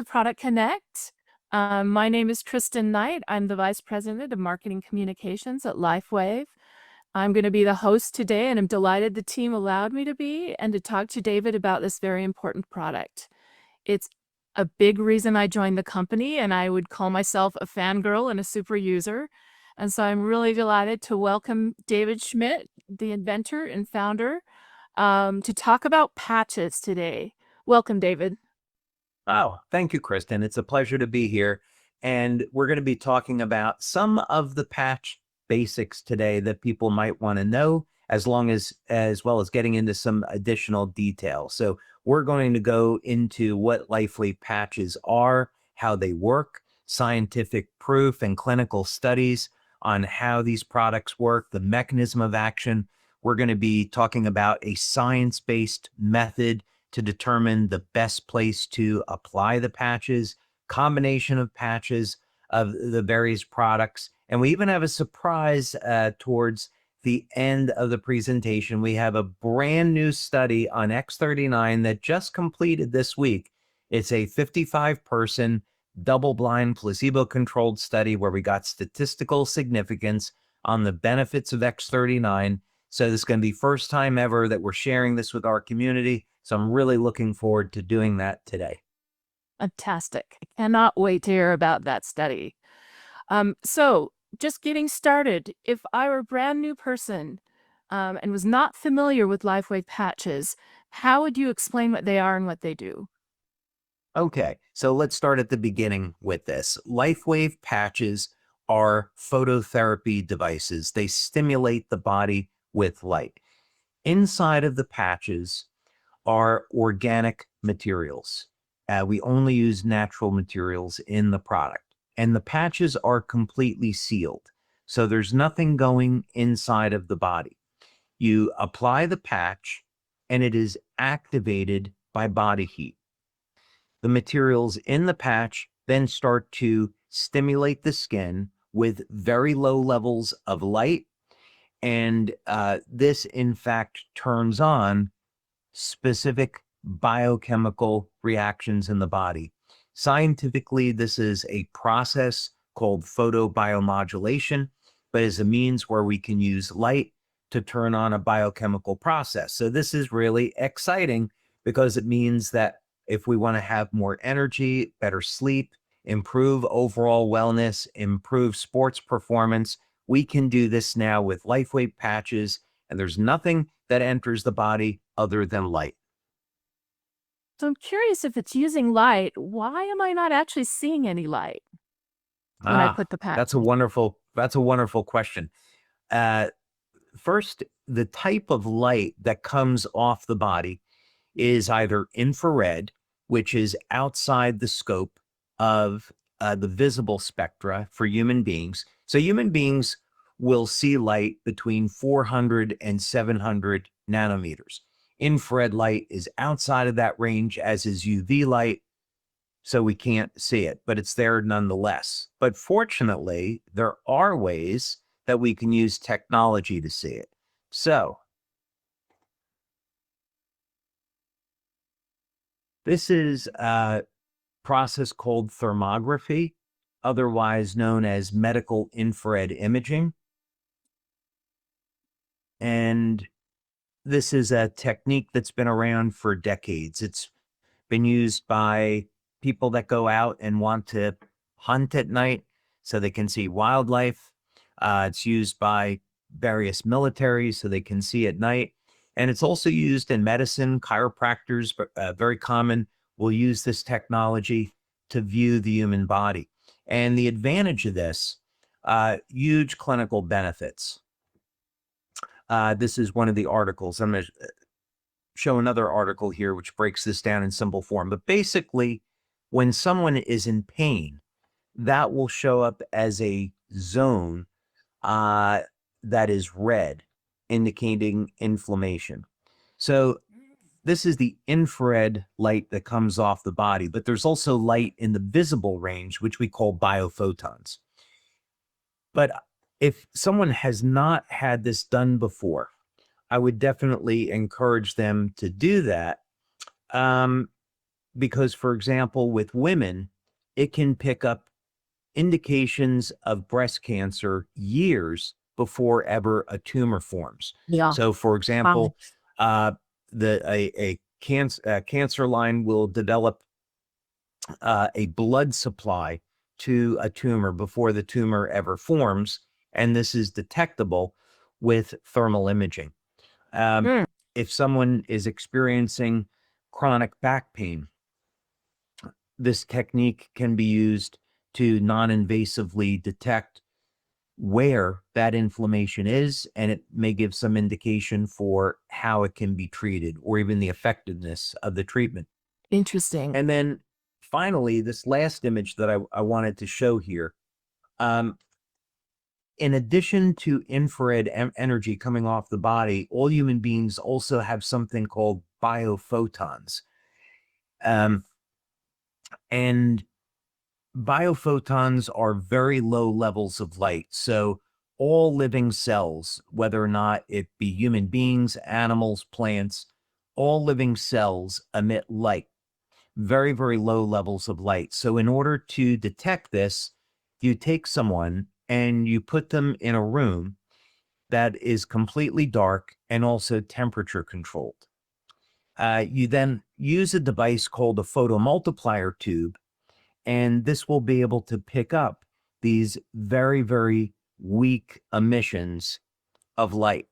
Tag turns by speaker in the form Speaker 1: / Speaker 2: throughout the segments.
Speaker 1: to Product Connect. My name is Kristen Knight. I'm the Vice President of Marketing Communications at LifeWave. I'm going to be the host today, and I'm delighted the team allowed me to be and to talk to David about this very important product. It's a big reason I joined the company, and I would call myself a fangirl and a super user. And so I'm really delighted to welcome David Schmidt, the inventor and founder, to talk about patches today. Welcome, David.
Speaker 2: Oh, thank you, Kristen. It's a pleasure to be here. And we're going to be talking about some of the patch basics today that people might want to know, as well as getting into some additional details. So we're going to go into what LifeWave patches are, how they work, scientific proof and clinical studies on how these products work, the mechanism of action. We're going to be talking about a science-based method to determine the best place to apply the patches, combination of patches of the various products. And we even have a surprise towards the end of the presentation. We have a brand new study on X39 that just completed this week. It's a 55-person, double-blind, placebo-controlled study where we got statistical significance on the benefits of X39. So this is going to be first time ever that we're sharing this with our community. So I'm really looking forward to doing that today.
Speaker 1: Fantastic. I cannot wait to hear about that study. So just getting started, if I were a brand new person and was not familiar with LifeWave patches, how would you explain what they are and what they do?
Speaker 2: Okay, so let's start at the beginning with this. LifeWave patches are phototherapy devices. They stimulate the body with light. Inside of the patches are organic materials. We only use natural materials in the product. And the patches are completely sealed. So there's nothing going inside of the body. You apply the patch and it is activated by body heat. The materials in the patch then start to stimulate the skin with very low levels of light. And this, in fact, turns on specific biochemical reactions in the body. Scientifically, this is a process called photobiomodulation, but is a means where we can use light to turn on a biochemical process. So this is really exciting because it means that if we want to have more energy, better sleep, improve overall wellness, improve sports performance, we can do this now with LifeWave patches, and there's nothing that enters the body other than light.
Speaker 1: So I'm curious, if it's using light, why am I not actually seeing any light when I put the patch?
Speaker 2: That's a wonderful question. First, the type of light that comes off the body is either infrared, which is outside the scope of the visible spectra for human beings. So human beings will see light between 400 and 700 nanometers. Infrared light is outside of that range, as is UV light, so we can't see it, but it's there nonetheless. But fortunately, there are ways that we can use technology to see it. So this is a process called thermography, otherwise known as medical infrared imaging. And this is a technique that's been around for decades. It's been used by people that go out and want to hunt at night so they can see wildlife. It's used by various militaries so they can see at night. And it's also used in medicine. Chiropractors, very common, will use this technology to view the human body. And the advantage of this, huge clinical benefits. This is one of the articles. I'm going to show another article here which breaks this down in simple form. But basically, when someone is in pain, that will show up as a zone that is red, indicating inflammation. So this is the infrared light that comes off the body, but there's also light in the visible range, which we call biophotons. But if someone has not had this done before, I would definitely encourage them to do that. because, for example, with women, it can pick up indications of breast cancer years before ever a tumor forms.
Speaker 1: Yeah.
Speaker 2: So, for
Speaker 1: Wow.
Speaker 2: example, a cancer line will develop a blood supply to a tumor before the tumor ever forms, and this is detectable with thermal imaging.
Speaker 1: Mm.
Speaker 2: If someone is experiencing chronic back pain, this technique can be used to non-invasively detect where that inflammation is, and it may give some indication for how it can be treated or even the effectiveness of the treatment.
Speaker 1: Interesting.
Speaker 2: And then finally, this last image that I wanted to show here, in addition to infrared energy coming off the body, all human beings also have something called biophotons. And biophotons are very low levels of light. So all living cells, whether or not it be human beings, animals, plants, all living cells emit light, very, very low levels of light. So in order to detect this, you take someone and you put them in a room that is completely dark and also temperature controlled. You then use a device called a photomultiplier tube, and this will be able to pick up these very, very weak emissions of light.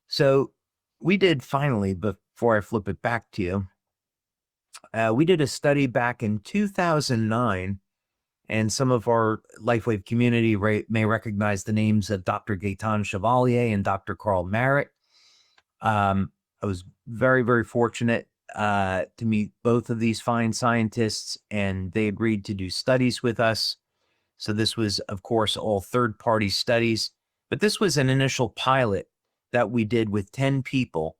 Speaker 2: So we did finally, before I flip it back to you, we did a study back in 2009, and some of our LifeWave community may recognize the names of Dr. Gaetan Chevalier and Dr. Carl Merritt. I was very, very fortunate to meet both of these fine scientists, and they agreed to do studies with us. So this was, of course, all third-party studies, but this was an initial pilot that we did with 10 people.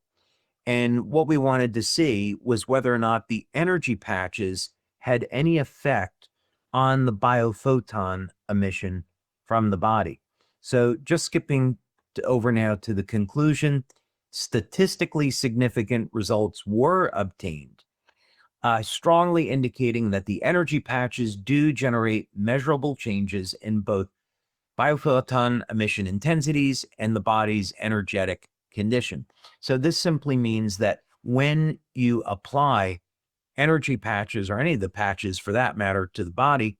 Speaker 2: And what we wanted to see was whether or not the energy patches had any effect on the biophoton emission from the body. So just skipping over now to the conclusion, statistically significant results were obtained, strongly indicating that the energy patches do generate measurable changes in both biophoton emission intensities and the body's energetic condition. So this simply means that when you apply energy patches, or any of the patches for that matter, to the body,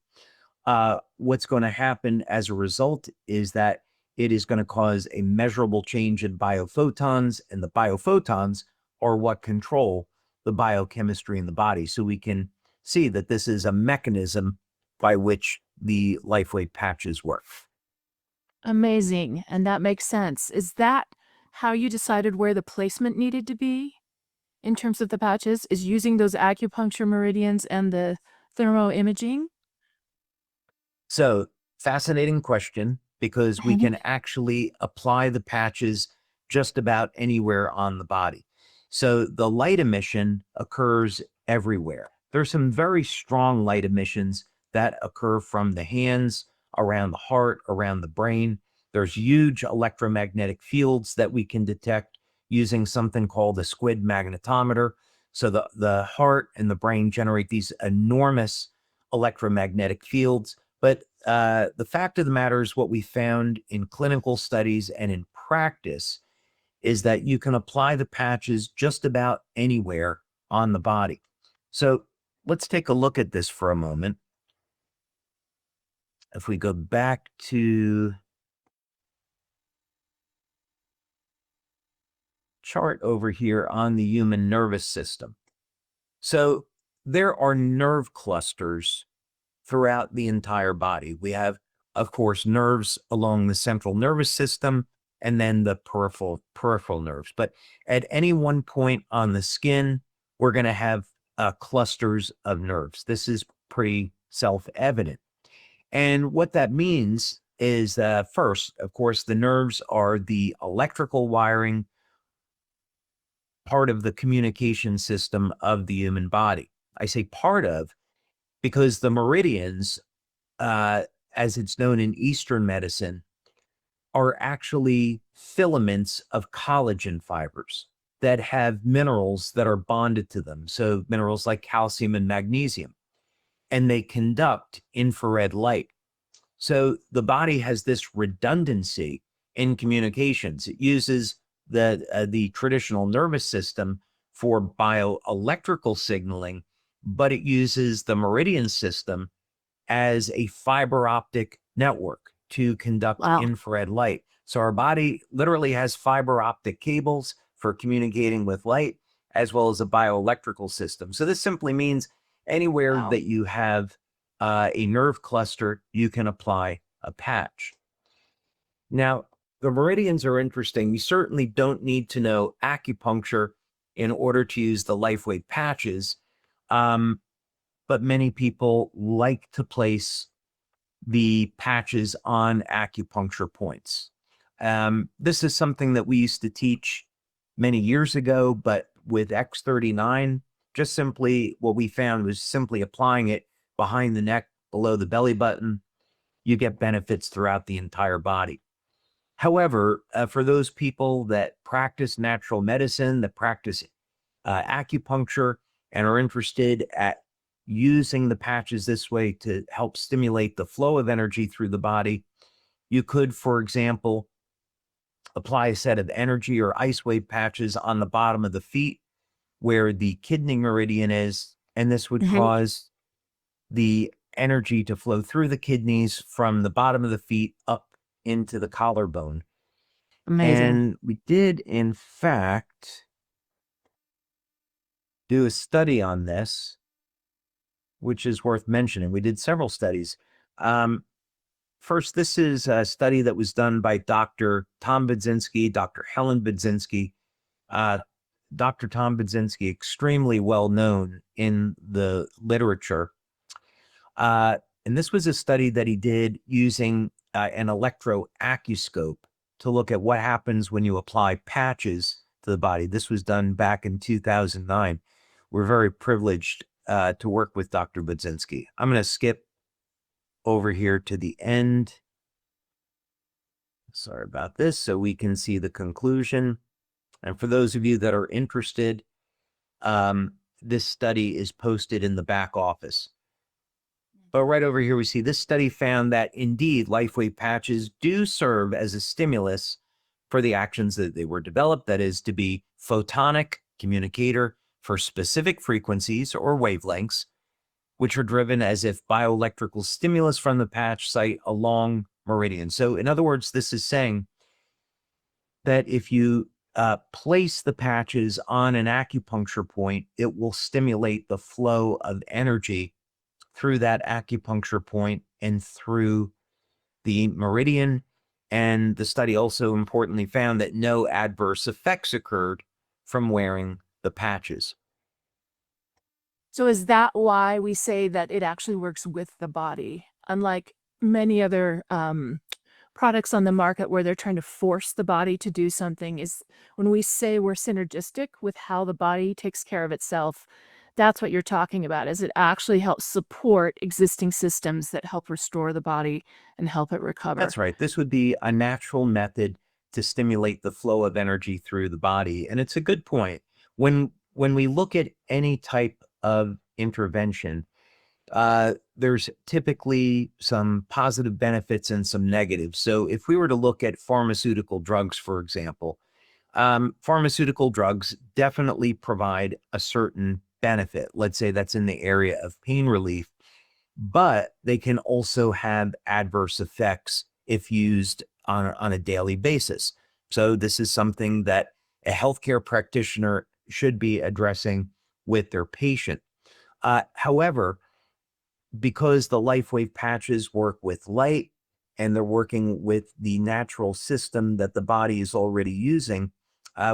Speaker 2: what's going to happen as a result is that it is going to cause a measurable change in biophotons, and the biophotons are what control the biochemistry in the body. So we can see that this is a mechanism by which the LifeWave patches work.
Speaker 1: Amazing. And that makes sense. Is that how you decided where the placement needed to be in terms of the patches? Is using those acupuncture meridians and the thermoimaging?
Speaker 2: So, fascinating question, because we can actually apply the patches just about anywhere on the body. So the light emission occurs everywhere. There's some very strong light emissions that occur from the hands, around the heart, around the brain. There's huge electromagnetic fields that we can detect using something called a squid magnetometer. So the heart and the brain generate these enormous electromagnetic fields. But the fact of the matter is, what we found in clinical studies and in practice is that you can apply the patches just about anywhere on the body. So let's take a look at this for a moment. If we go back to chart over here on the human nervous system. So there are nerve clusters throughout the entire body. We have, of course, nerves along the central nervous system, and then the peripheral nerves. But at any one point on the skin, we're going to have clusters of nerves. This is pretty self-evident. And what that means is, first, of course, the nerves are the electrical wiring part of the communication system of the human body. I say part of because the meridians, as it's known in Eastern medicine, are actually filaments of collagen fibers. that have minerals that are bonded to them. So minerals like calcium and magnesium, and they conduct infrared light. So the body has this redundancy in communications. It uses the traditional nervous system for bioelectrical signaling, but it uses the meridian system as a fiber optic network to conduct
Speaker 1: Wow.
Speaker 2: infrared light. So our body literally has fiber optic cables for communicating with light, as well as a bioelectrical system. So this simply means anywhere
Speaker 1: Wow.
Speaker 2: that you have a nerve cluster, you can apply a patch. Now, the meridians are interesting. You certainly don't need to know acupuncture in order to use the LifeWave patches, but many people like to place the patches on acupuncture points. This is something that we used to teach many years ago, but with X39, just simply what we found was simply applying it behind the neck, below the belly button. You get benefits throughout the entire body. However, for those people that practice natural medicine, that practice acupuncture, and are interested at using the patches this way to help stimulate the flow of energy through the body, you could, for example, apply a set of energy or ice wave patches on the bottom of the feet where the kidney meridian is, and this would cause the energy to flow through the kidneys from the bottom of the feet up into the collarbone.
Speaker 1: Amazing.
Speaker 2: And we did, in fact, do a study on this, which is worth mentioning. We did several studies. First, this is a study that was done by Dr. Tom Budzinski, Dr. Helen Budzinski. Dr. Tom Budzinski, extremely well known in the literature. And this was a study that he did using an electroacuoscope to look at what happens when you apply patches to the body. This was done back in 2009. We're very privileged to work with Dr. Budzinski. I'm going to skip over here to the end. Sorry about this, so we can see the conclusion. And for those of you that are interested, this study is posted in the back office. But right over here, we see this study found that indeed LifeWave patches do serve as a stimulus for the actions that they were developed, that is to be photonic communicator for specific frequencies or wavelengths, which are driven as if bioelectrical stimulus from the patch site along meridian. So in other words, this is saying that if you place the patches on an acupuncture point, it will stimulate the flow of energy through that acupuncture point and through the meridian. And the study also importantly found that no adverse effects occurred from wearing the patches.
Speaker 1: So is that why we say that it actually works with the body? Unlike many other products on the market where they're trying to force the body to do something, is when we say we're synergistic with how the body takes care of itself, that's what you're talking about, is it actually helps support existing systems that help restore the body and help it recover.
Speaker 2: That's right. This would be a natural method to stimulate the flow of energy through the body. And it's a good point. When we look at any type of intervention, there's typically some positive benefits and some negatives. So if we were to look at pharmaceutical drugs, for example, pharmaceutical drugs definitely provide a certain benefit. Let's say that's in the area of pain relief, but they can also have adverse effects if used on a daily basis. So this is something that a healthcare practitioner should be addressing with their patient. However, because the LifeWave patches work with light and they're working with the natural system that the body is already using,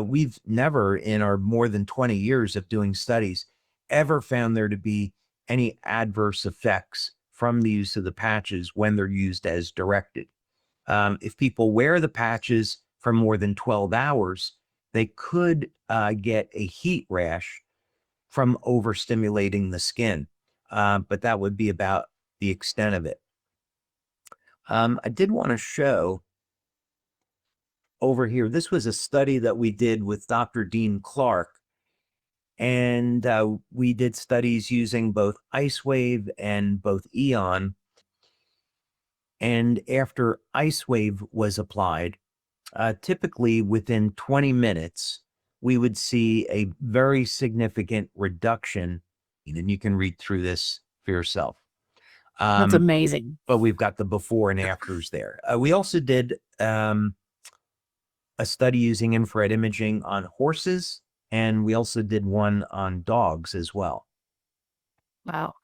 Speaker 2: we've never, in our more than 20 years of doing studies, ever found there to be any adverse effects from the use of the patches when they're used as directed. If people wear the patches for more than 12 hours, they could get a heat rash from overstimulating the skin. But that would be about the extent of it. I did want to show over here, this was a study that we did with Dr. Dean Clark. And we did studies using both IceWave and both Eon. And after IceWave was applied, typically within 20 minutes, we would see a very significant reduction. And you can read through this for yourself.
Speaker 1: That's amazing.
Speaker 2: But we've got the before and afters there. We also did a study using infrared imaging on horses, and we also did one on dogs as well.
Speaker 1: Wow.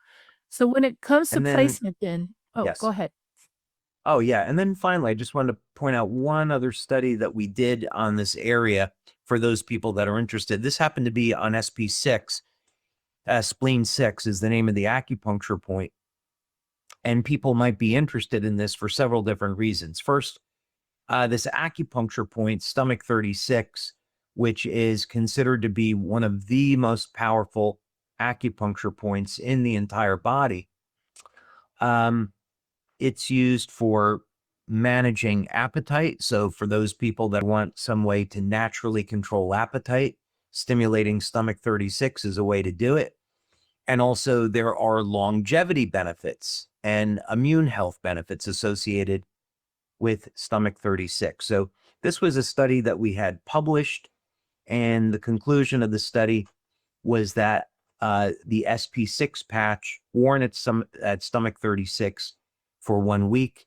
Speaker 1: So when it comes to
Speaker 2: And then-
Speaker 1: placement then,
Speaker 2: Yes.
Speaker 1: Go ahead.
Speaker 2: Oh, yeah. And then finally, I just wanted to point out one other study that we did on this area for those people that are interested. This happened to be on SP6. Spleen 6 is the name of the acupuncture point. And people might be interested in this for several different reasons. First, this acupuncture point, stomach 36, which is considered to be one of the most powerful acupuncture points in the entire body. It's used for managing appetite. So for those people that want some way to naturally control appetite, stimulating stomach 36 is a way to do it. And also there are longevity benefits and immune health benefits associated with stomach 36. So this was a study that we had published, and the conclusion of the study was that the SP6 patch worn at stomach 36 for 1 week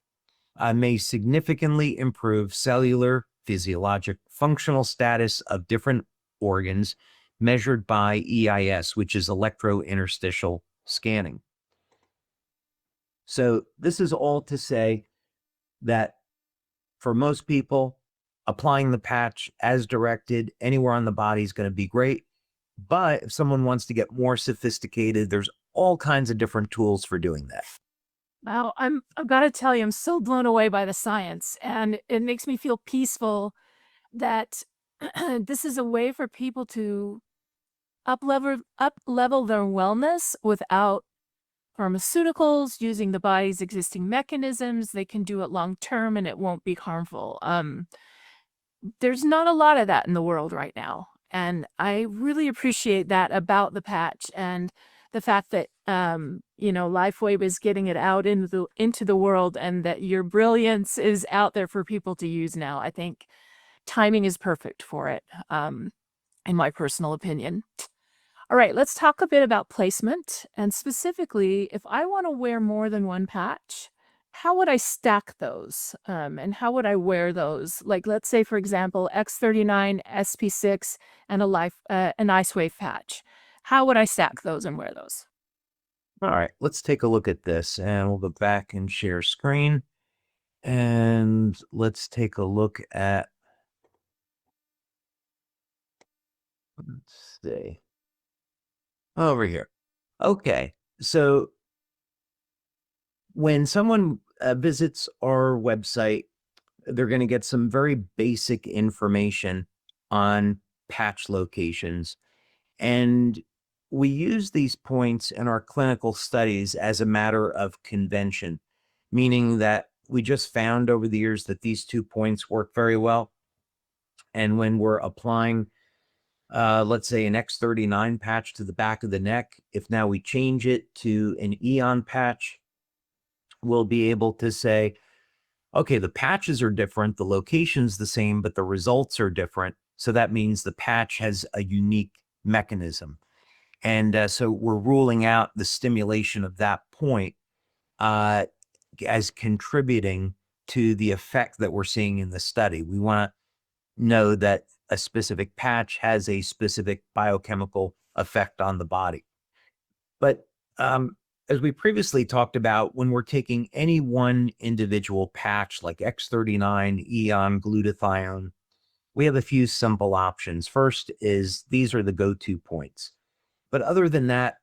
Speaker 2: may significantly improve cellular, physiologic, functional status of different organs measured by EIS, which is electrointerstitial scanning. So this is all to say that for most people, applying the patch as directed anywhere on the body is going to be great. But if someone wants to get more sophisticated, there's all kinds of different tools for doing that.
Speaker 1: Wow, I've got to tell you, I'm so blown away by the science, and it makes me feel peaceful that this is a way for people to up level their wellness without pharmaceuticals, using the body's existing mechanisms. They can do it long term and it won't be harmful. There's not a lot of that in the world right now, and I really appreciate that about the patch and the fact that LifeWave is getting it out into the world, and that your brilliance is out there for people to use now. I think timing is perfect for it, in my personal opinion. All right, let's talk a bit about placement, and specifically, if I want to wear more than one patch, how would I stack those? And how would I wear those? Like, let's say, for example, X39, SP6, and an IceWave patch. How would I stack those and wear those?
Speaker 2: All right, let's take a look at this, and we'll go back and share screen. And let's take a look at, let's see, over here. Okay, so when someone visits our website, they're going to get some very basic information on patch locations. And we use these points in our clinical studies as a matter of convention, meaning that we just found over the years that these 2 points work very well. And when we're applying, let's say, an X39 patch to the back of the neck, if now we change it to an Eon patch, we'll be able to say, okay, the patches are different, the location's the same, but the results are different. So that means the patch has a unique mechanism. And so we're ruling out the stimulation of that point as contributing to the effect that we're seeing in the study. We want to know that a specific patch has a specific biochemical effect on the body. But as we previously talked about, when we're taking any one individual patch like X39, Eon, glutathione, we have a few simple options. First is these are the go-to points. But other than that,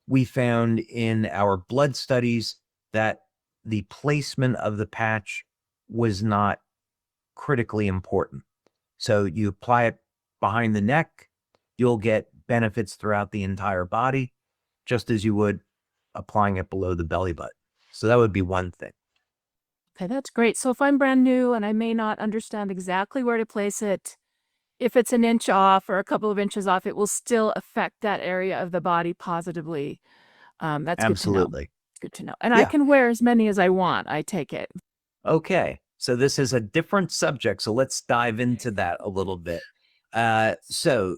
Speaker 2: we found in our blood studies that the placement of the patch was not critically important. So you apply it behind the neck, you'll get benefits throughout the entire body, just as you would applying it below the belly button. So that would be one thing.
Speaker 1: Okay, that's great. So if I'm brand new and I may not understand exactly where to place it, if it's an inch off or a couple of inches off, it will still affect that area of the body positively. That's good to know.
Speaker 2: Absolutely.
Speaker 1: Good to know. And I
Speaker 2: Yeah.
Speaker 1: can wear as many as I want, I take it.
Speaker 2: Okay. So this is a different subject. So let's dive into that a little bit. So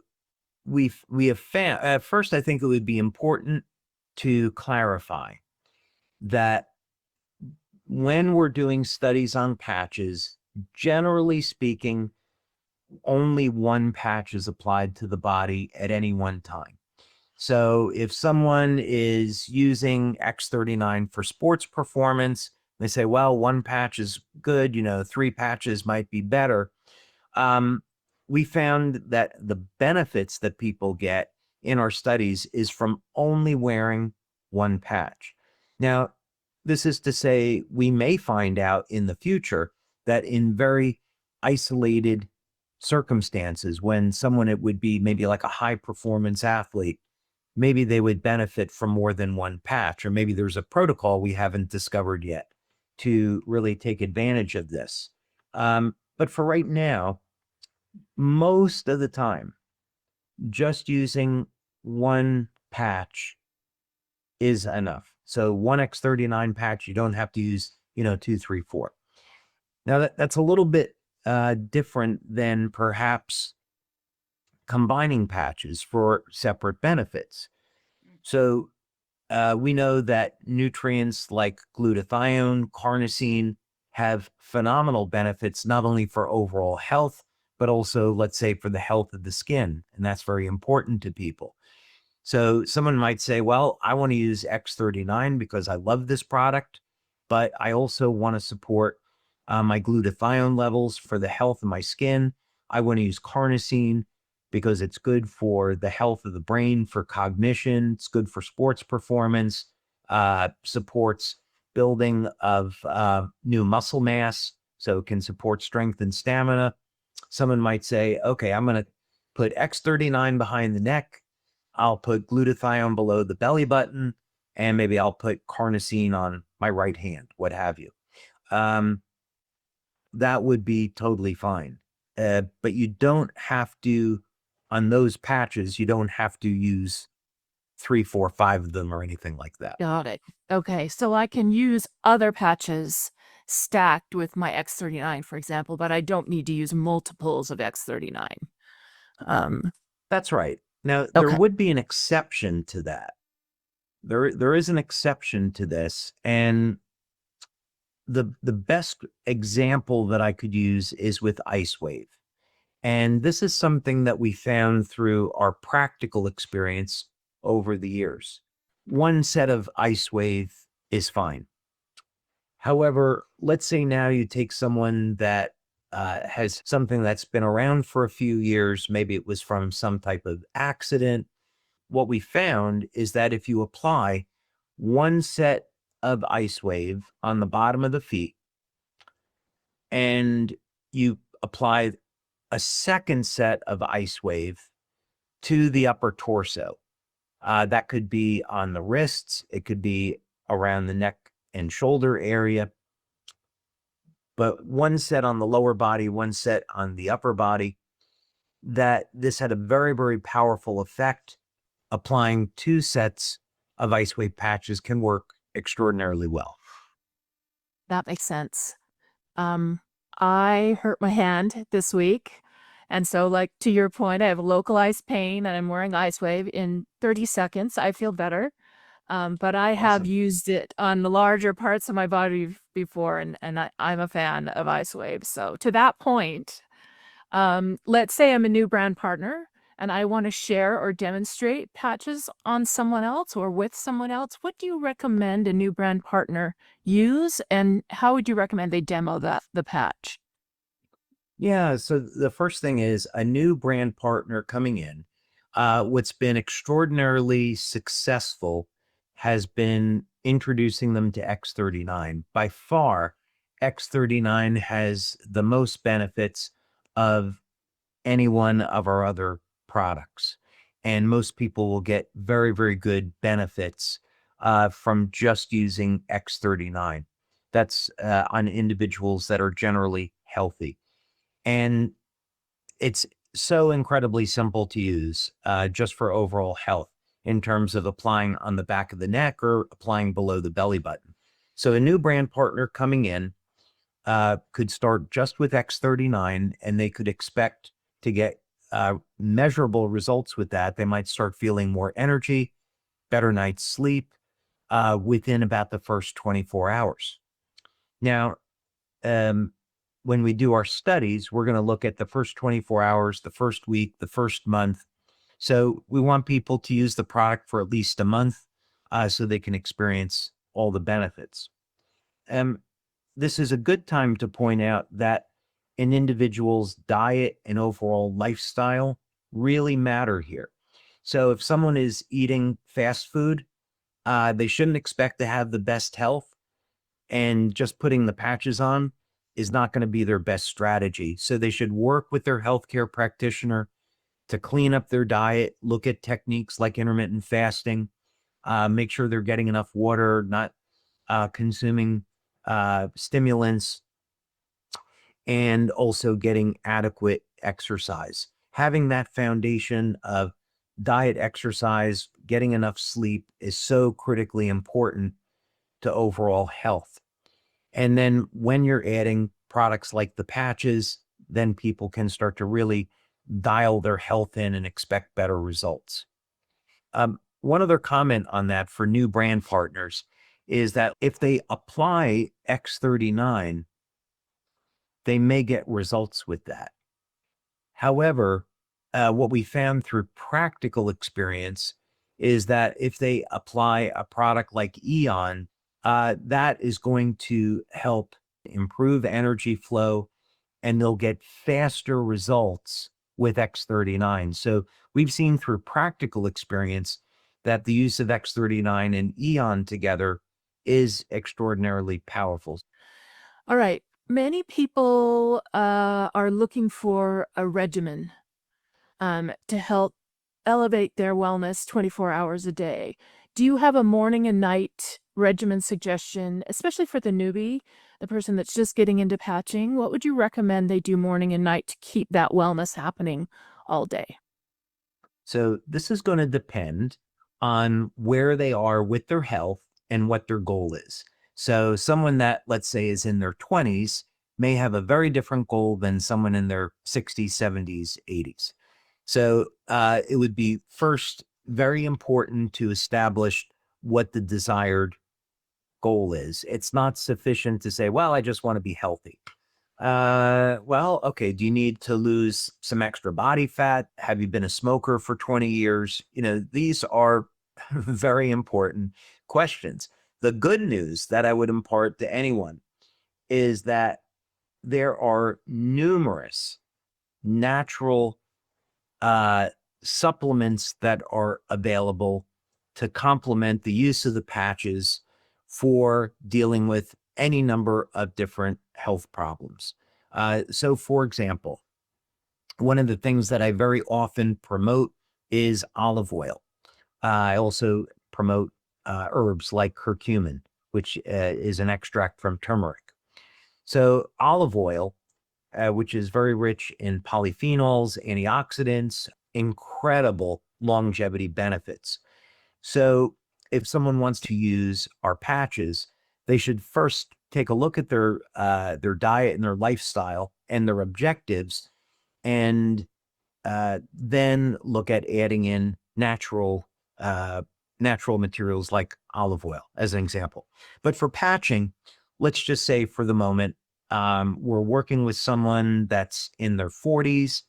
Speaker 2: we have found at first, I think it would be important to clarify that when we're doing studies on patches, generally speaking, only one patch is applied to the body at any one time. So if someone is using X39 for sports performance, they say, well, one patch is good, 3 patches might be better. Um, we found that the benefits that people get in our studies is from only wearing one patch. Now, this is to say, we may find out in the future that in very isolated circumstances, when someone, it would be maybe like a high performance athlete, maybe they would benefit from more than one patch, or maybe there's a protocol we haven't discovered yet to really take advantage of this. But for right now, most of the time, just using one patch is enough. So one X39 patch, you don't have to use, 2, 3, 4. Now that's a little bit different than perhaps combining patches for separate benefits. So we know that nutrients like glutathione, carnosine have phenomenal benefits, not only for overall health, but also, let's say, for the health of the skin. And that's very important to people. So someone might say, well, I want to use X39 because I love this product, but I also want to support my glutathione levels for the health of my skin. I want to use carnosine because it's good for the health of the brain, for cognition. It's good for sports performance, supports building of new muscle mass, so it can support strength and stamina. Someone might say, okay, I'm going to put X39 behind the neck. I'll put glutathione below the belly button, and maybe I'll put carnosine on my right hand, what have you. That would be totally fine. But you don't have to, on those patches, you don't have to use 3, 4, 5 of them or anything like that.
Speaker 1: Got it. Okay, so I can use other patches stacked with my X39, for example, but I don't need to use multiples of X39.
Speaker 2: That's right. Now, there
Speaker 1: Okay.
Speaker 2: would be an exception to that. There is an exception to this, and the best example that I could use is with LifeWave. And this is something that we found through our practical experience over the years. One set of LifeWave is fine. However, let's say now you take someone that has something that's been around for a few years, maybe it was from some type of accident. What we found is that if you apply one set of LifeWave on the bottom of the feet and you apply a second set of LifeWave to the upper torso, that could be on the wrists, it could be around the neck and shoulder area, but one set on the lower body, one set on the upper body, that this had a very, very powerful effect. Applying 2 sets of LifeWave patches can work extraordinarily well.
Speaker 1: That makes sense. I hurt my hand this week. And so, like, to your point, I have localized pain and I'm wearing LifeWave. In 30 seconds, I feel better. But I have
Speaker 2: Awesome.
Speaker 1: used it on the larger parts of my body before, and I'm a fan of LifeWave. So to that point, let's say I'm a new brand partner and I want to share or demonstrate patches on someone else or with someone else. What do you recommend a new brand partner use, and how would you recommend they demo the patch?
Speaker 2: Yeah, so the first thing is a new brand partner coming in. What's been extraordinarily successful has been introducing them to X39. By far, X39 has the most benefits of any one of our other products. And most people will get very, very good benefits from just using X39. That's on individuals that are generally healthy. And it's so incredibly simple to use just for overall health in terms of applying on the back of the neck or applying below the belly button. So a new brand partner coming in could start just with X39 and they could expect to get measurable results with that. They might start feeling more energy, better night's sleep within about the first 24 hours. Now, when we do our studies, we're going to look at the first 24 hours, the first week, the first month. So we want people to use the product for at least a month so they can experience all the benefits. This is a good time to point out that an individual's diet and overall lifestyle really matter here. So if someone is eating fast food, they shouldn't expect to have the best health, and just putting the patches on is not going to be their best strategy. So they should work with their healthcare practitioner to clean up their diet, look at techniques like intermittent fasting, make sure they're getting enough water, not consuming stimulants, and also getting adequate exercise. Having that foundation of diet, exercise, getting enough sleep is so critically important to overall health. And then when you're adding products like the patches, then people can start to really dial their health in and expect better results. One other comment on that for new brand partners is that if they apply X39, they may get results with that. However, what we found through practical experience is that if they apply a product like Eon, that is going to help improve energy flow and they'll get faster results with X39. So we've seen through practical experience that the use of X39 and Eon together is extraordinarily powerful.
Speaker 1: All right. Many people are looking for a regimen to help elevate their wellness 24 hours a day. Do you have a morning and night regimen suggestion, especially for the newbie, the person that's just getting into patching? What would you recommend they do morning and night to keep that wellness happening all day?
Speaker 2: So this is going to depend on where they are with their health and what their goal is. So someone that, let's say, is in their 20s may have a very different goal than someone in their 60s, 70s, 80s. So it would be first very important to establish what the desired goal is. It's not sufficient to say, well, I just want to be healthy. Well, okay. Do you need to lose some extra body fat? Have you been a smoker for 20 years? These are very important questions. The good news that I would impart to anyone is that there are numerous natural supplements that are available to complement the use of the patches for dealing with any number of different health problems. So, for example, one of the things that I very often promote is olive oil. I also promote herbs like curcumin, which is an extract from turmeric. So, olive oil, which is very rich in polyphenols, antioxidants, incredible longevity benefits. So if someone wants to use our patches, they should first take a look at their diet and their lifestyle and their objectives, and then look at adding in natural materials like olive oil as an example. But for patching, let's just say for the moment, we're working with someone that's in their 40s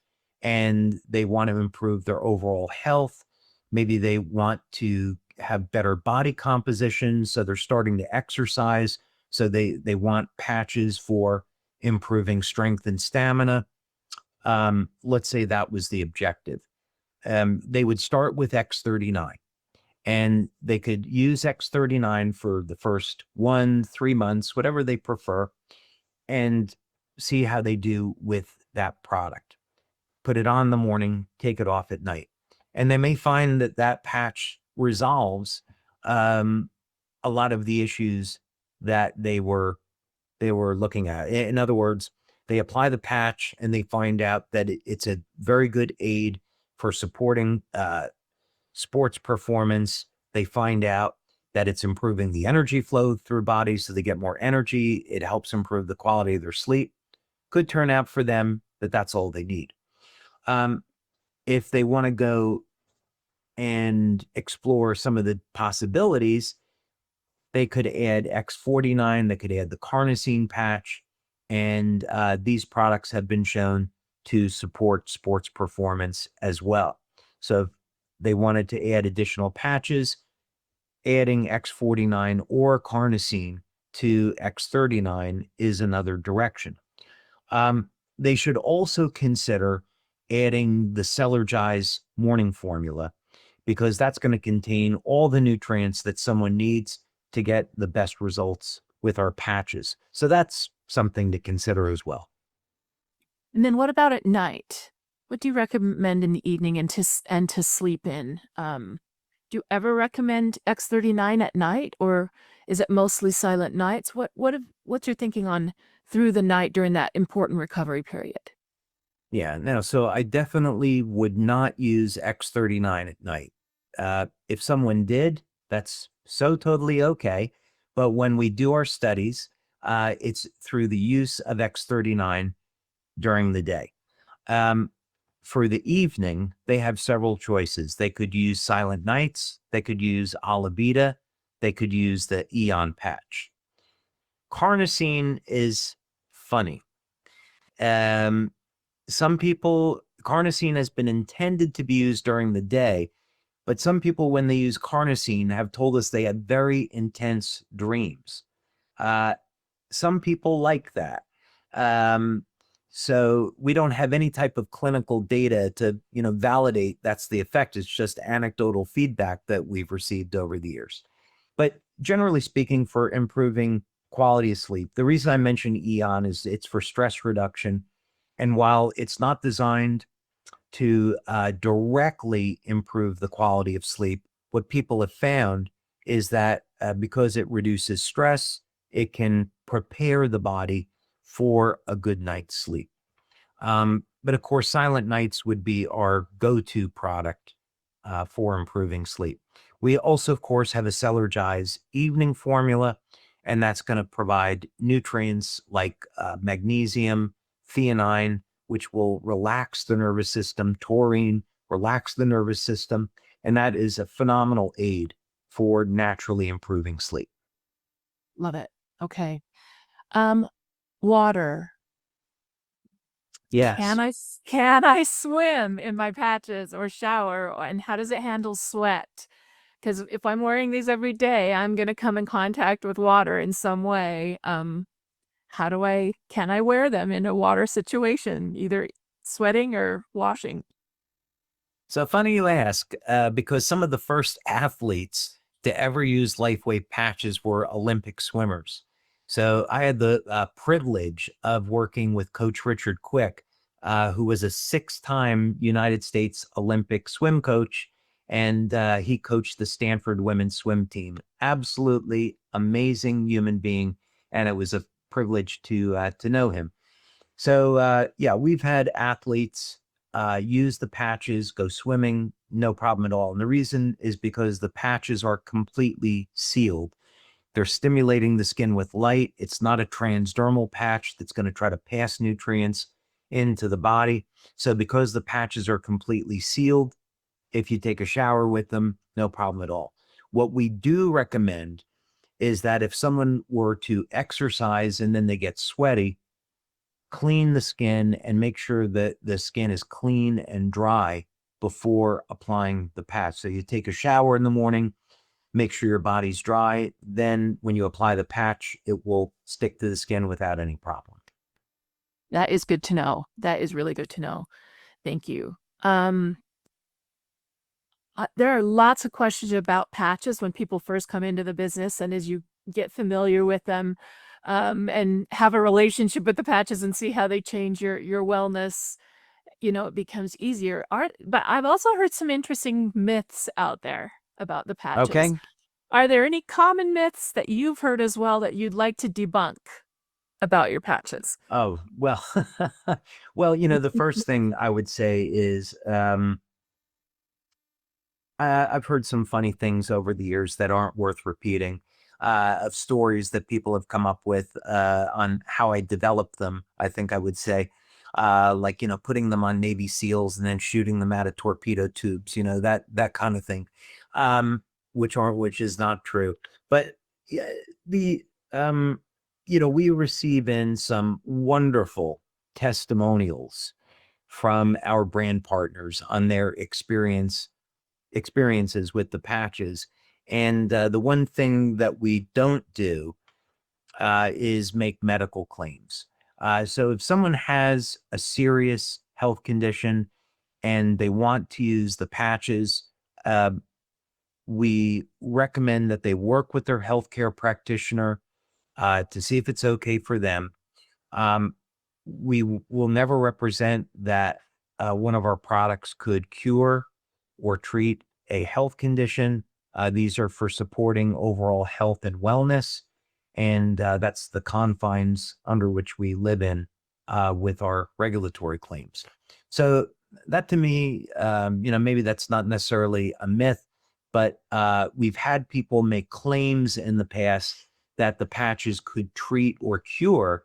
Speaker 2: and they want to improve their overall health. Maybe they want to have better body composition, so they're starting to exercise. So they want patches for improving strength and stamina. Let's say that was the objective. They would start with X39 and they could use X39 for the first 3 months, whatever they prefer, and see how they do with that product. Put it on in the morning, take it off at night. And they may find that that patch resolves a lot of the issues that they were they were looking at. In other words, they apply the patch and they find out that it's a very good aid for supporting sports performance. They find out that it's improving the energy flow through bodies so they get more energy. It helps improve the quality of their sleep. Could turn out for them that that's all they need. If they want to go and explore some of the possibilities, they could add X49, they could add the carnosine patch, and these products have been shown to support sports performance as well. So if they wanted to add additional patches, adding X49 or carnosine to X39 is another direction. They should also consider adding the Cellergize morning formula, because that's going to contain all the nutrients that someone needs to get the best results with our patches. So that's something to consider as well.
Speaker 1: And then what about at night? What do you recommend in the evening and to sleep in? Do you ever recommend X39 at night, or is it mostly silent nights? What's your thinking on through the night during that important recovery period?
Speaker 2: Yeah, no, so I definitely would not use X39 at night. If someone did, that's so totally okay. But when we do our studies, it's through the use of X39 during the day. For the evening, they have several choices. They could use Silent Nights, they could use Alabita, they could use the Eon patch. Carnosine is funny. Some people, carnosine has been intended to be used during the day, but some people, when they use carnosine, have told us they had very intense dreams. Some people like that. So we don't have any type of clinical data to, validate that's the effect. It's just anecdotal feedback that we've received over the years. But generally speaking, for improving quality of sleep, the reason I mentioned Eon is it's for stress reduction. And while it's not designed to directly improve the quality of sleep, what people have found is that because it reduces stress, it can prepare the body for a good night's sleep. But of course, Silent Nights would be our go-to product for improving sleep. We also, of course, have a Cellergize evening formula, and that's going to provide nutrients like magnesium, theanine, which will relax the nervous system, taurine, relax the nervous system, and that is a phenomenal aid for naturally improving sleep.
Speaker 1: Love it. Okay. Water.
Speaker 2: Yes.
Speaker 1: Can I swim in my patches or shower? And how does it handle sweat? Because if I'm wearing these every day, I'm going to come in contact with water in some way. Can I wear them in a water situation, either sweating or washing?
Speaker 2: So funny you ask, because some of the first athletes to ever use LifeWave patches were Olympic swimmers. So I had the privilege of working with Coach Richard Quick, who was a 6-time United States Olympic swim coach, and he coached the Stanford women's swim team. Absolutely amazing human being, and it was a privilege to know him. So yeah, we've had athletes use the patches, go swimming, no problem at all. And the reason is because the patches are completely sealed. They're stimulating the skin with light. It's not a transdermal patch that's going to try to pass nutrients into the body. So because the patches are completely sealed, if you take a shower with them, no problem at all. What we do recommend is that if someone were to exercise and then they get sweaty, clean the skin and make sure that the skin is clean and dry before applying the patch. So you take a shower in the morning, make sure your body's dry. Then when you apply the patch, it will stick to the skin without any problem.
Speaker 1: That is good to know. That is really good to know. Thank you. There are lots of questions about patches when people first come into the business, and as you get familiar with them, and have a relationship with the patches and see how they change your wellness, it becomes easier. But I've also heard some interesting myths out there about the patches.
Speaker 2: Okay.
Speaker 1: Are there any common myths that you've heard as well that you'd like to debunk? about your patches?
Speaker 2: Oh, well, well, the first thing I would say is I've heard some funny things over the years that aren't worth repeating, of stories that people have come up with on how I developed them, I think I would say. Like, putting them on Navy SEALs and then shooting them out of torpedo tubes, that kind of thing, which is not true. But yeah, the, um, we receive in some wonderful testimonials from our brand partners on their experiences with the patches. And the one thing that we don't do is make medical claims. So if someone has a serious health condition and they want to use the patches, uh, we recommend that they work with their healthcare practitioner to see if it's okay for them. Um, we will never represent that one of our products could cure or treat a health condition. These are for supporting overall health and wellness. And that's the confines under which we live in with our regulatory claims. So that to me, maybe that's not necessarily a myth, but we've had people make claims in the past that the patches could treat or cure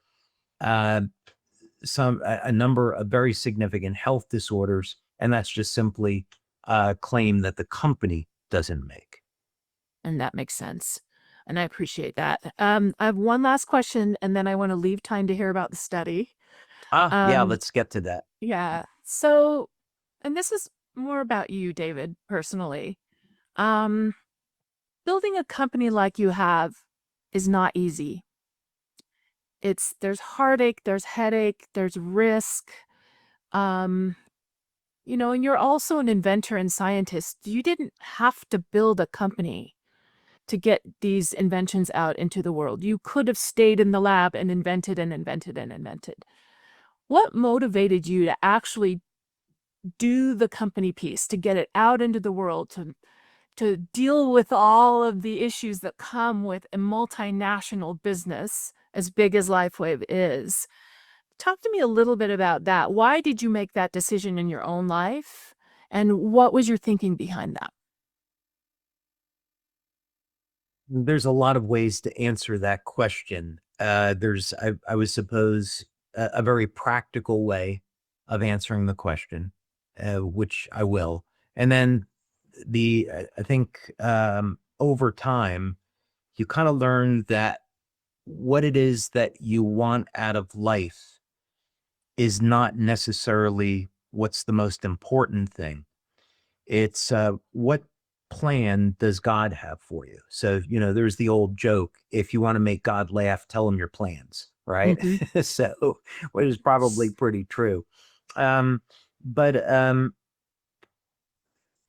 Speaker 2: uh, a number of very significant health disorders, and that's just simply a claim that the company doesn't make.
Speaker 1: And that makes sense. And I appreciate that. I have one last question, and then I want to leave time to hear about the study.
Speaker 2: Yeah,
Speaker 1: Um,
Speaker 2: let's get to that.
Speaker 1: yeah. So, and this is more about you, David, personally. Um, Building a company like you have is not easy. There's heartache, there's headache, there's risk. Um, and you're also an inventor and scientist. You didn't have to build a company to get these inventions out into the world. You could have stayed in the lab and invented and invented and invented. What motivated you to actually do the company piece, to get it out into the world, to deal with all of the issues that come with a multinational business as big as LifeWave is? Talk to me a little bit about that. Why did you make that decision in your own life? And what was your thinking behind that?
Speaker 2: There's a lot of ways to answer that question. I would suppose, a very practical way of answering the question, which I will. And then I think over time, you kind of learn that what it is that you want out of life is not necessarily what's the most important thing. It's what plan does God have for you? So, there's the old joke, if you want to make God laugh, tell him your plans, right?
Speaker 1: Mhm.
Speaker 2: So, which is probably pretty true. Um, but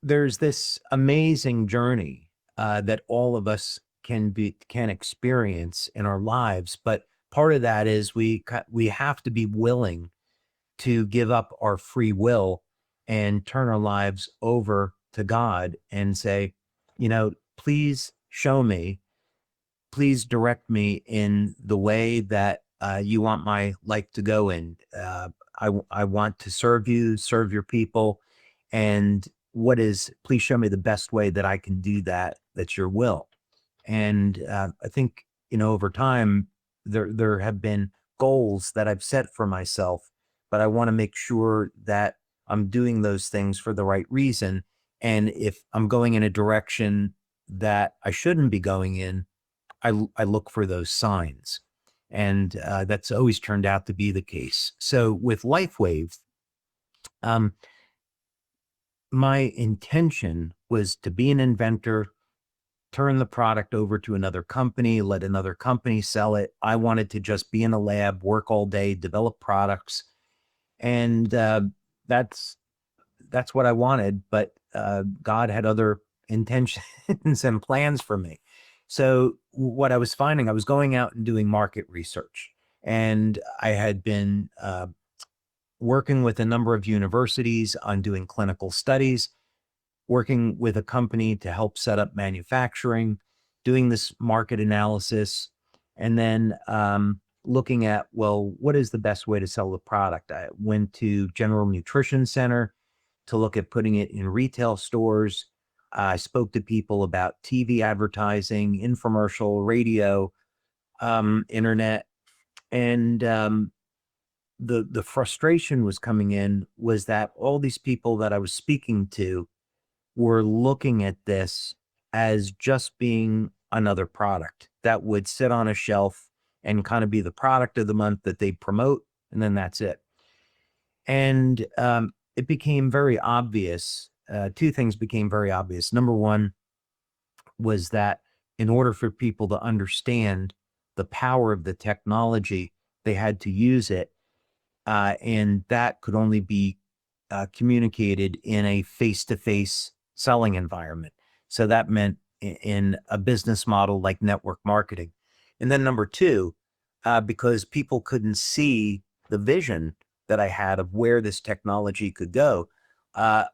Speaker 2: there's this amazing journey that all of us can experience in our lives, but part of that is we have to be willing to give up our free will and turn our lives over to God and say, please show me, please direct me in the way that you want my life to go in. I want to serve you, serve your people. And please show me the best way that I can do that. That's your will. And I think, over time, there have been goals that I've set for myself, but I want to make sure that I'm doing those things for the right reason. And if I'm going in a direction that I shouldn't be going in, I look for those signs. And that's always turned out to be the case. So with LifeWave, um, my intention was to be an inventor, turn the product over to another company, let another company sell it. I wanted to just be in a lab, work all day, develop products, and that's that's what I wanted. But God had other intentions and plans for me. So what I was finding, I was going out and doing market research, and I had been working with a number of universities on doing clinical studies, working with a company to help set up manufacturing, doing this market analysis. And then looking at, well, what is the best way to sell the product? I went to General Nutrition Center to look at putting it in retail stores. I spoke to people about TV advertising, infomercial, radio, internet, and the frustration was coming in was that all these people that I was speaking to were looking at this as just being another product that would sit on a shelf and kind of be the product of the month that they promote, and then that's it. And it became very obvious. Two things became very obvious. Number one was that in order for people to understand the power of the technology, they had to use it. And that could only be communicated in a face-to-face selling environment. So that meant in a business model like network marketing. And then number two, because people couldn't see the vision that I had of where this technology could go, I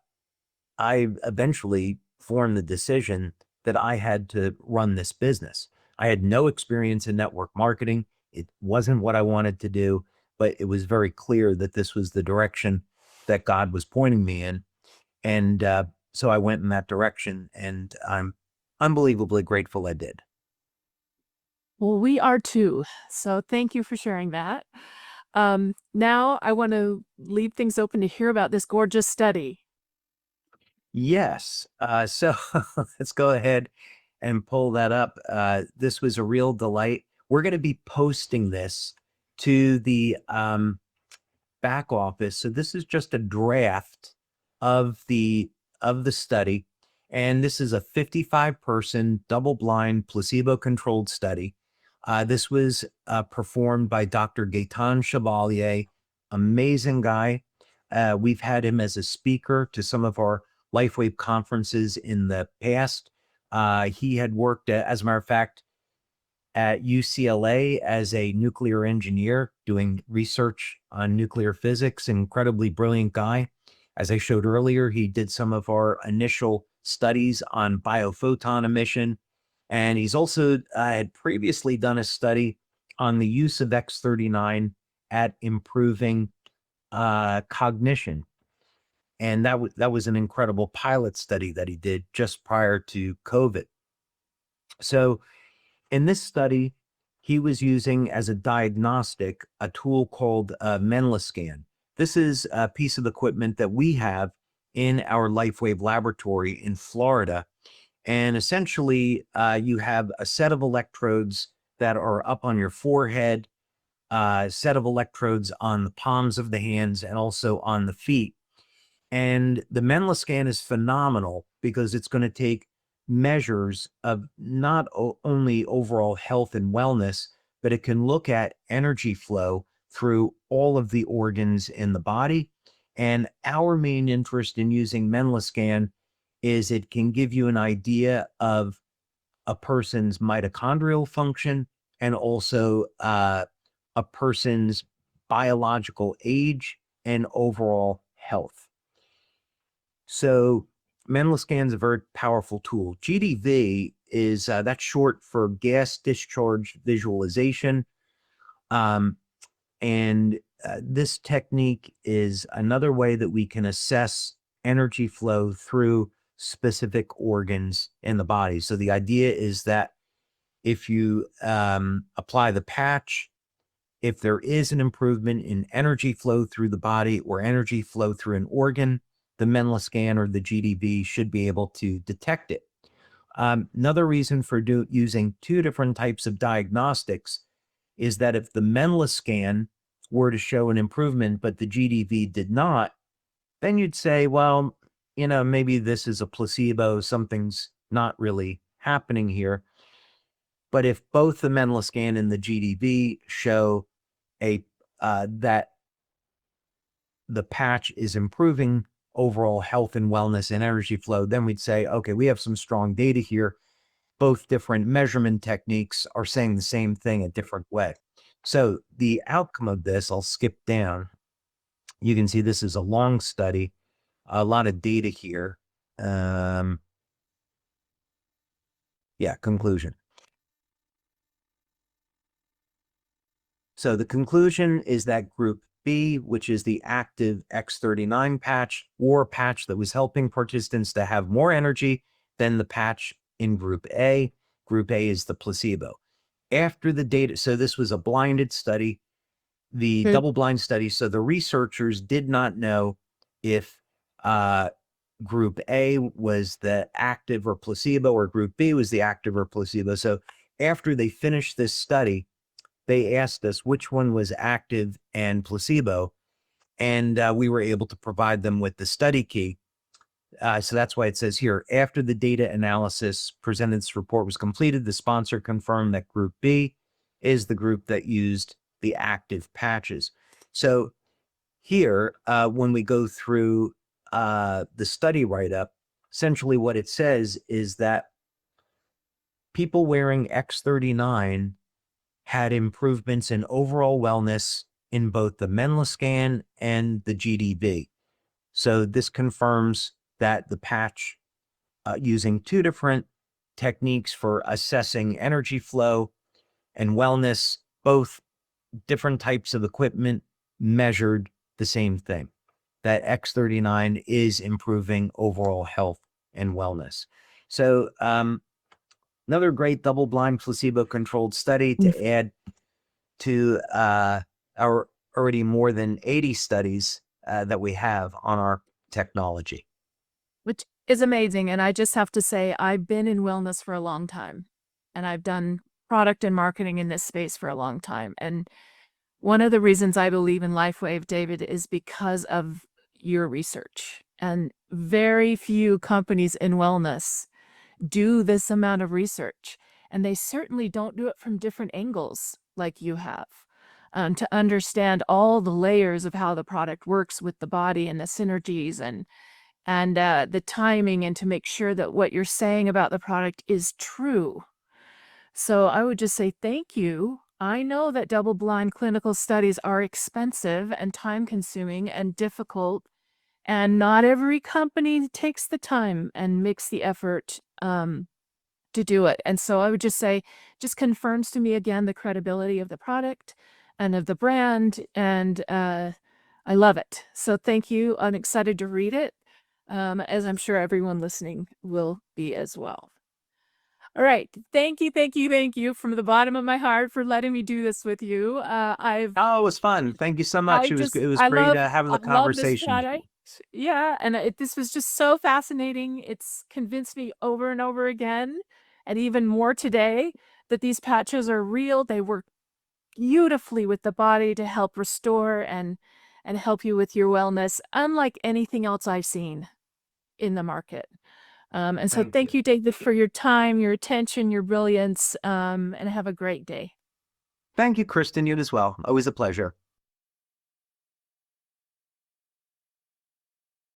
Speaker 2: eventually formed the decision that I had to run this business. I had no experience in network marketing. It wasn't what I wanted to do, but it was very clear that this was the direction that God was pointing me in. And so I went in that direction, and I'm unbelievably grateful I did.
Speaker 1: Well, we are too. So thank you for sharing that. Now I want to leave things open to hear about this gorgeous study.
Speaker 2: Yes. So let's go ahead and pull that up. This was a real delight. We're going to be posting this to the back office. So this is just a draft of the study, and this is a 55-person double-blind placebo-controlled study. This was performed by Dr. Gaetan Chevalier, amazing guy. We've had him as a speaker to some of our LifeWave conferences in the past. He had worked, as a matter of fact, at UCLA as a nuclear engineer doing research on nuclear physics. Incredibly brilliant guy. As I showed earlier, he did some of our initial studies on biophoton emission. And he's also had previously done a study on the use of X39 at improving cognition. And that was an incredible pilot study that he did just prior to COVID. So in this study, he was using as a diagnostic a tool called MendelScan. This is a piece of equipment that we have in our LifeWave laboratory in Florida. And essentially, you have a set of electrodes that are up on your forehead, a set of electrodes on the palms of the hands, and also on the feet. And the MendelScan is phenomenal because it's going to take measures of not only overall health and wellness, but it can look at energy flow through all of the organs in the body. And our main interest in using MendelScan is it can give you an idea of a person's mitochondrial function and also a person's biological age and overall health. So MendelScan is a very powerful tool. GDV is that's short for gas discharge visualization. And this technique is another way that we can assess energy flow through specific organs in the body. So the idea is that if you apply the patch, if there is an improvement in energy flow through the body or energy flow through an organ, the MendelScan or the GDV should be able to detect it. Another reason for using two different types of diagnostics is that if the MendelScan were to show an improvement, but the GDV did not, then you'd say, well, maybe this is a placebo, something's not really happening here. But if both the MendelScan and the GDV show that the patch is improving overall health and wellness and energy flow, then we'd say, okay, we have some strong data here. Both different measurement techniques are saying the same thing a different way. So the outcome of this, I'll skip down. You can see this is a long study, a lot of data here. Conclusion. So the conclusion is that group B, which is the active X39 patch or patch that was helping participants to have more energy than the patch in group A. Group A is the placebo. After the data, so this was a blinded study, the double-blind study. So the researchers did not know if group A was the active or placebo, or group B was the active or placebo. So after they finished this study, they asked us which one was active and placebo, and we were able to provide them with the study key. So that's why it says here, after the data analysis presented, this report was completed, the sponsor confirmed that group B is the group that used the active patches. So here, when we go through the study write-up, essentially what it says is that people wearing X39 had improvements in overall wellness in both the MendelScan and the GDB. So this confirms that the patch, using two different techniques for assessing energy flow and wellness, both different types of equipment measured the same thing, that X39 is improving overall health and wellness. So another great double-blind placebo-controlled study to add to our already more than 80 studies that we have on our technology.
Speaker 1: Which is amazing. And I just have to say, I've been in wellness for a long time, and I've done product and marketing in this space for a long time. And one of the reasons I believe in LifeWave, David, is because of your research. And very few companies in wellness do this amount of research. And they certainly don't do it from different angles like you have, to understand all the layers of how the product works with the body and the synergies and the timing, and to make sure that what you're saying about the product is true. So I would just say thank you. I know that double-blind clinical studies are expensive and time-consuming and difficult, and not every company takes the time and makes the effort to do it. And so I would just say, just confirms to me again the credibility of the product and of the brand, and I love it. So thank you. I'm excited to read it, as I'm sure everyone listening will be as well. All right. Thank you from the bottom of my heart for letting me do this with you.
Speaker 2: Oh, it was fun. Thank you so much. It was
Speaker 1: I
Speaker 2: great
Speaker 1: love,
Speaker 2: having the
Speaker 1: I love this
Speaker 2: conversation.
Speaker 1: product. Yeah. And this was just so fascinating. It's convinced me over and over again, and even more today, that these patches are real. They work beautifully with the body to help restore and help you with your wellness, unlike anything else I've seen in the market. And so thank you, David, for your time, your attention, your brilliance, and have a great day.
Speaker 2: Thank you, Kristen. You as well. Always a pleasure.